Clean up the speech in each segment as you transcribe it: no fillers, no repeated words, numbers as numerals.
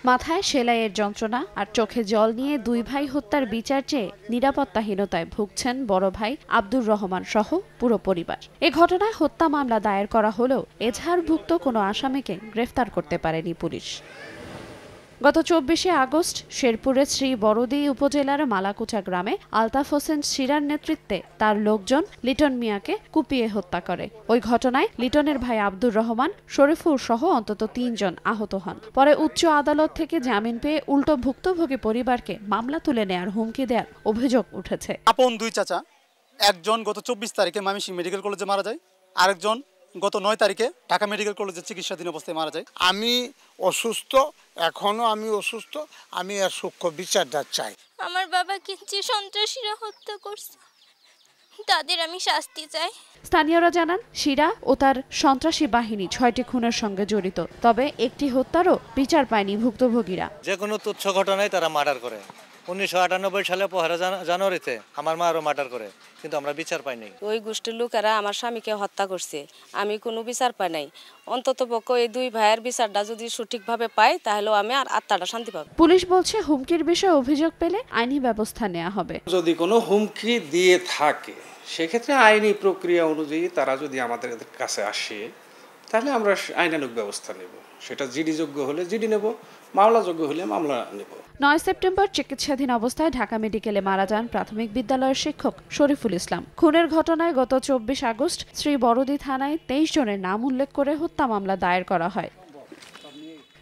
মাথায় সেলাইয়ের যন্ত্রণা আর চোখে জল নিয়ে দুই ভাই হত্যার বিচার চেয়ে নিরাপত্তাহীনতায় ভুগছেন বড় ভাই আব্দুর রহমান সহ পুরো পরিবার। এ ঘটনায় হত্যা মামলা দায়ের করা হলেও এজাহারভুক্ত কোনো আসামিকে গ্রেফতার করতে পারেনি পুলিশ। গত ২৪শে আগস্ট শেরপুরের শ্রী বড়দি উপজেলার মালাকুচা গ্রামে আলতাফ হোসেন শিরার নেতৃত্বে তার লোকজন লিটন মিয়াকে কুপিয়ে হত্যা করে। ওই ঘটনায় লিটনের ভাই আব্দুর রহমান, শরীফুল সহ অন্তত ৩ জন আহত হন। পরে উচ্চ আদালত থেকে জামিন পেয়ে উল্টো ভুক্তভোগী পরিবারকে মামলা তুলে নেয়ার হুমকি দেওয়ার অভিযোগ উঠেছে। আপন দুই চাচা, একজন গত ২৪ তারিখে ময়মনসিংহ মেডিকেল কলেজে মারা যায়, আরেকজন গত ৯ তারিখে ঢাকা মেডিকেল কলেজে চিকিৎসাধীন অবস্থায় মারা যায়। আমি অসুস্থ, এখনো আমি অসুস্থ, আমি এর সূক্ষ্ম বিচারটা চাই। আমার বাবাকে যে সন্ত্রাসীরা হত্যা করছে তাদের আমি শাস্তি চাই। স্থানীয়রা জানান শিরা ও তার সন্ত্রাসী বাহিনী ৬টি খুনের সঙ্গে জড়িত, তবে একটি হত্যারও বিচার পায়নি ভুক্তভোগীরা। যে কোনো তুচ্ছ ঘটনায় তারা মার্ডার করে। ১৯৯৮ সালে ১লা জানুয়ারিতে আমার মা আরও মার্ডার করে, কিন্তু আমরা বিচার পাইনি। ওই গোষ্ঠীর লোকেরা আমার স্বামীকে হত্যা করছে, আমি কোনো বিচার পাই নাই। অন্তত পক্ষে এই দুই ভাইয়ের বিচারটা যদি সঠিকভাবে পাই তাহলে আমি আর আত্মাটা শান্তি পাবো। পুলিশ বলছে হুমকির বিষয়ে অভিযোগ পেলে আইনি ব্যবস্থা নেওয়া হবে। যদি কোনো হুমকি দিয়ে থাকে সেক্ষেত্রে আইনি প্রক্রিয়া অনুযায়ী তারা যদি আমাদের কাছে আসে তাহলে আমরা আইনানুগ ব্যবস্থা নেব। সেটা জিডি যোগ্য হলে জিডি নেব, মামলা যোগ্য হলে মামলা নেব। ৯ সেপ্টেম্বর চিকিৎসাধীন অবস্থায় ঢাকা মেডিকেলে মারা যান প্রাথমিক বিদ্যালয়ের শিক্ষক শরীফুল ইসলাম। খুনের ঘটনায় গত ২৪ আগস্ট শ্রী বড়দি থানায় ২৩ জনের নাম উল্লেখ করে হত্যা মামলা দায়ের করা হয়।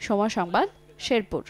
সময় সংবাদ, শেরপুর।